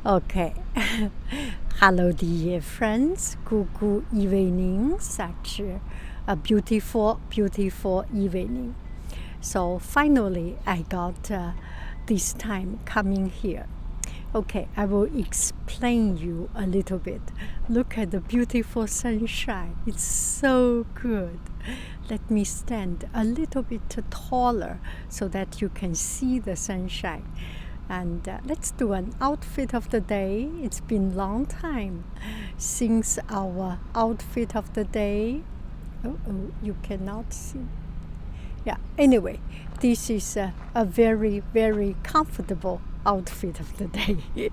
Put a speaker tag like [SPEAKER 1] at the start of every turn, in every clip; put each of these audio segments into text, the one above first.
[SPEAKER 1] Okay. Hello, dear friends. Good evening. Such a beautiful, beautiful evening. So finally, I got this time coming here. Okay, I will explain you a little bit. Look at the beautiful sunshine. It's so good. Let me stand a little bit taller so that you can see the sunshine. And let's do an outfit of the day. It's been a long time since our outfit of the day. Oh, you cannot see. Yeah, anyway, this is a very, very comfortable outfit of the day.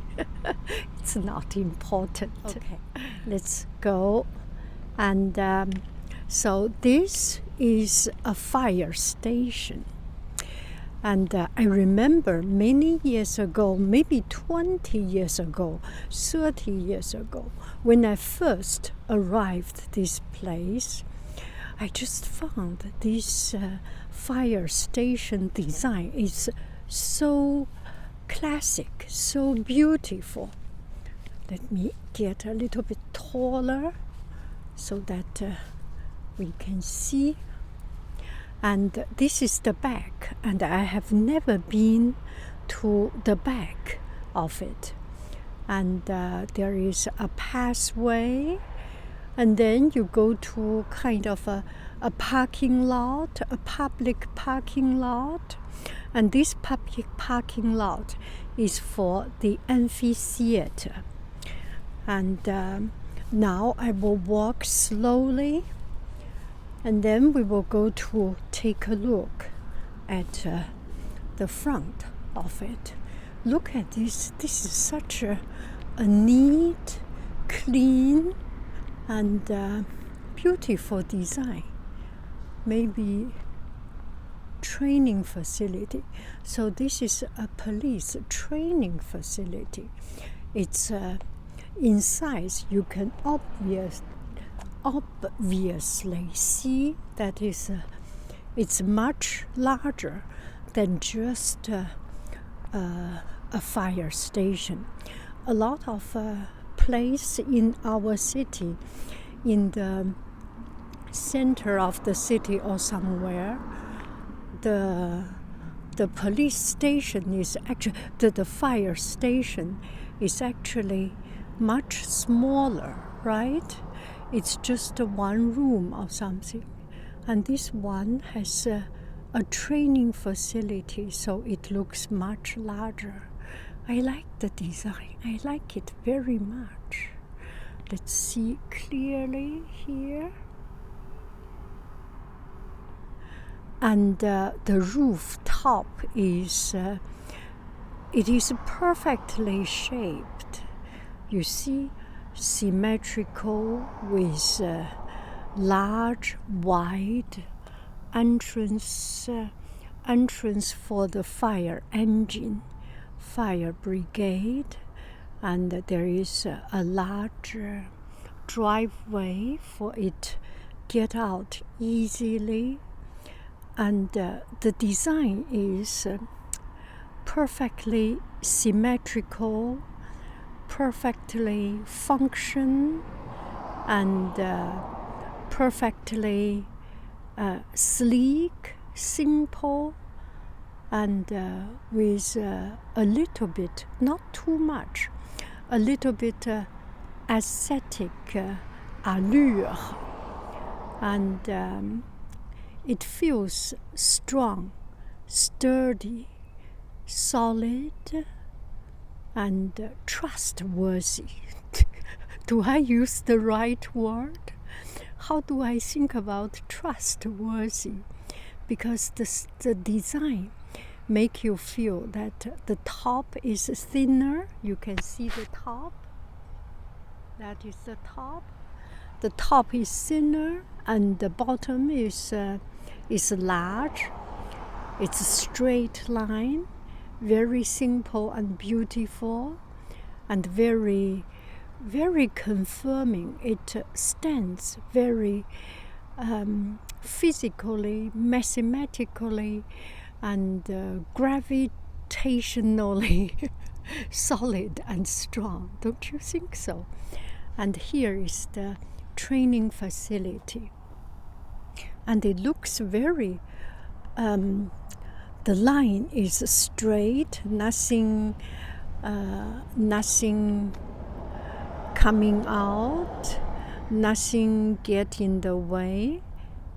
[SPEAKER 1] It's not important. Okay, let's go. And so this is a fire station. And I remember many years ago, maybe 20 years ago, 30 years ago, when I first arrived this place, I just found this fire station design is so classic, so beautiful. Let me get a little bit taller so that we can see. And this is the back, and I have never been to the back of it. And there is a pathway, and then you go to kind of a parking lot, a public parking lot. And this public parking lot is for the amphitheater. And now I will walk slowly, and then we will go to take a look at the front of it. Look at this. This is such a neat, clean, and beautiful design. Maybe training facility. So this is a police training facility. It's inside you can obviously see that it's much larger than just a fire station. A lot of place in our city, in the center of the city or somewhere, the police station is actually the fire station is actually much smaller, right? It's just one room or something. And this one has a training facility, so it looks much larger. I like the design. I like it very much. Let's see clearly here. And the rooftop is it is perfectly shaped. You see, symmetrical with large, wide entrance for the fire engine, fire brigade, and there is a large driveway for it get out easily. And the design is perfectly symmetrical, perfectly function, and perfectly sleek, simple, and with a little bit, not too much, a little bit aesthetic allure. And it feels strong, sturdy, solid, and trustworthy. Do I use the right word? How do I think about trustworthy? Because the design make you feel that the top is thinner. You can see the top. That is the top. The top is thinner, and the bottom is large. It's a straight line, very simple and beautiful, and very, very confirming. It stands very physically, mathematically, and gravitationally solid and strong, don't you think so? And here is the training facility. And it looks very, the line is straight, nothing coming out, nothing get in the way.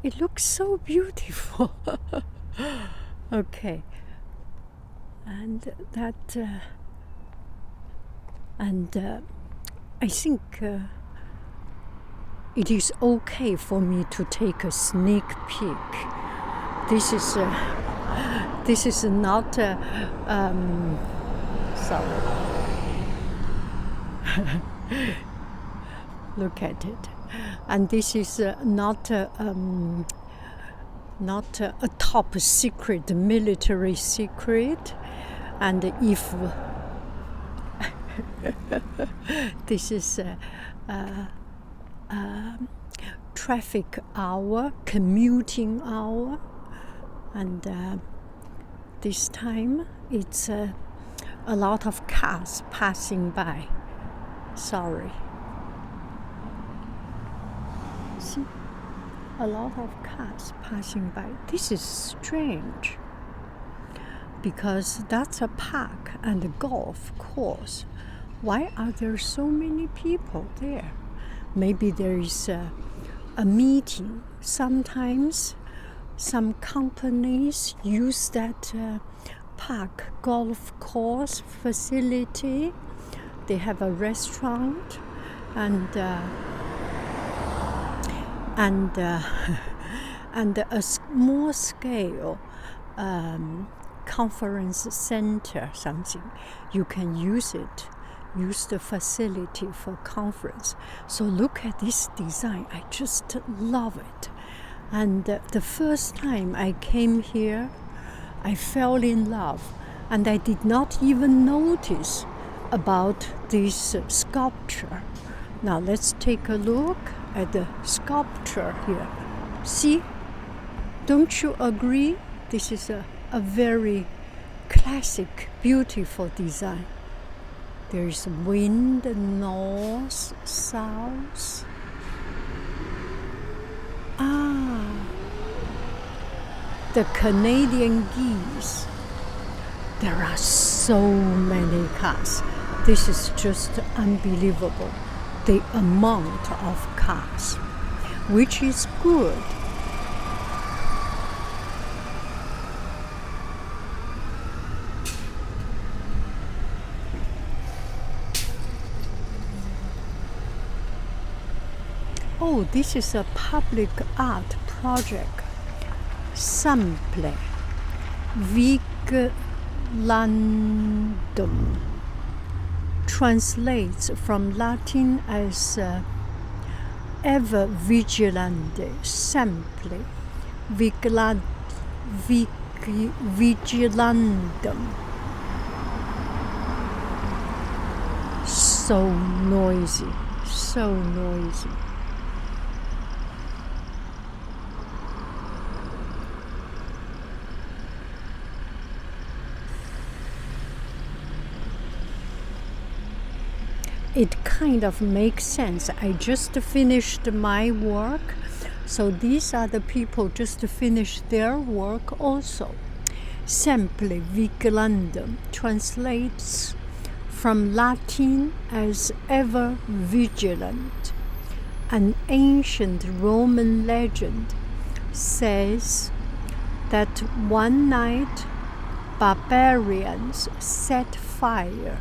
[SPEAKER 1] It looks so beautiful. Okay. And that, I think it is okay for me to take a sneak peek. This is not sorry. Look at it. And this is not a top secret, military secret. And if this is traffic hour, commuting hour, and this time it's a lot of cars passing by. Sorry. See? A lot of cars passing by. This is strange because that's a park and a golf course. Why are there so many people there? Maybe there is a meeting. Sometimes some companies use that park golf course facility. They have a restaurant and a small scale conference center, something. You can use the facility for conference. So look at this design. I just love it. And the first time I came here, I fell in love, and I did not even notice about this sculpture. Now let's take a look at the sculpture here. See? Don't you agree? This is a very classic, beautiful design. There is wind, north, south. The Canadian geese. There are so many cars. This is just unbelievable. The amount of cars, which is good. Oh, this is a public art project. Symmetry, vigilandum, translates from Latin as ever vigilante, simply, vigilandum. So noisy, so noisy. It kind of makes sense. I just finished my work, so these are the people just finished their work also. Simply vigilandum translates from Latin as ever vigilant. An ancient Roman legend says that one night barbarians set fire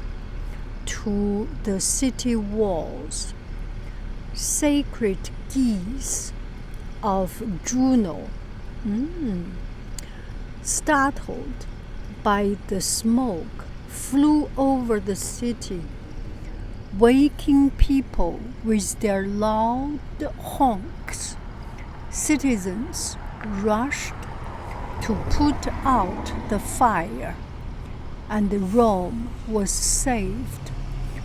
[SPEAKER 1] to the city walls. Sacred geese of Juno, startled by the smoke, flew over the city, waking people with their loud honks. Citizens rushed to put out the fire, and Rome was saved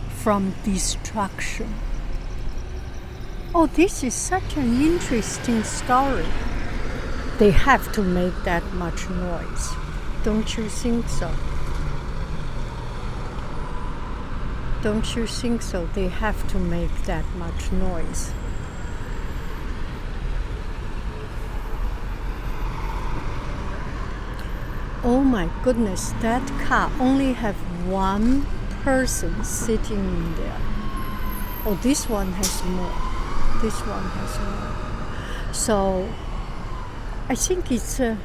[SPEAKER 1] from destruction. Oh, this is such an interesting story. They have to make that much noise. Don't you think so? Don't you think so? They have to make that much noise. Oh my goodness, that car only have one person sitting in there. Oh, this one has more. This one has more. So I think it's a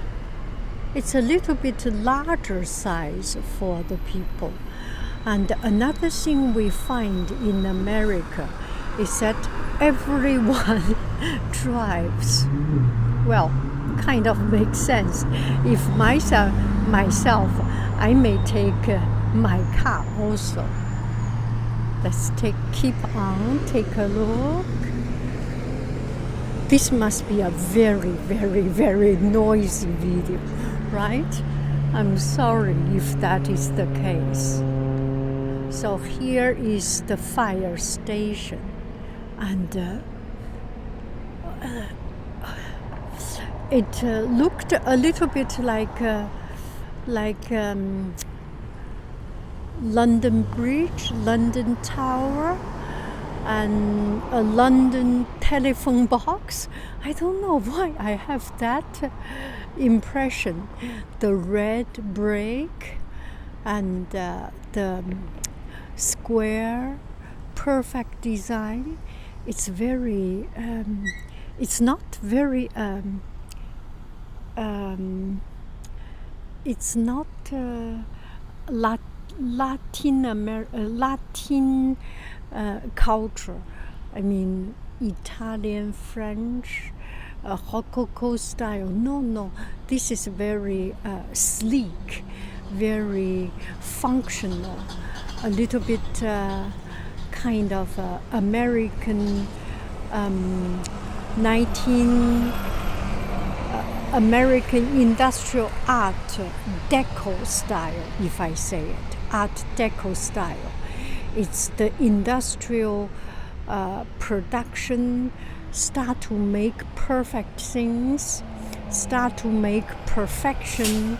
[SPEAKER 1] little bit larger size for the people. And another thing we find in America is that everyone drives. Well, kind of makes sense. If myself, I may take my car also. Let's keep on, take a look. This must be a very, very, very noisy video, right? I'm sorry if that is the case. So here is the fire station, and it looked a little bit like London Bridge, London Tower, and a London telephone box. I don't know why I have that impression. The red brick and the square, perfect design. It's very, it's not very, it's not Latin culture. I mean, Italian, French, Rococo style. No. This is very sleek, very functional, a little bit kind of American American industrial art deco style, if I say it, art deco style. It's the industrial production, start to make perfect things, start to make perfection,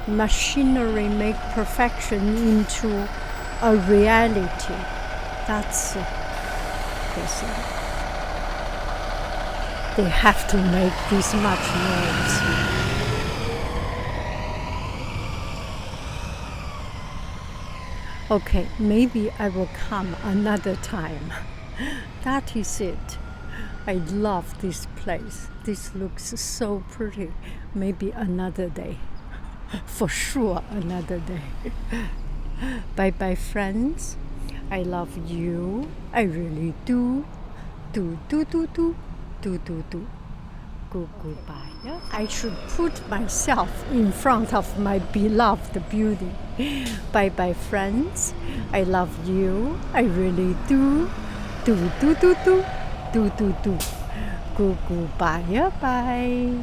[SPEAKER 1] machinery make perfection into a reality. That's the thing. They have to make this much noise. Okay, maybe I will come another time. That is it. I love this place. This looks so pretty. Maybe another day. For sure, another day. Bye-bye, friends. I love you. I really do. Do. Goodbye. Yeah? I should put myself in front of my beloved beauty. Bye-bye, friends. I love you. I really do. Do. Goodbye. Bye.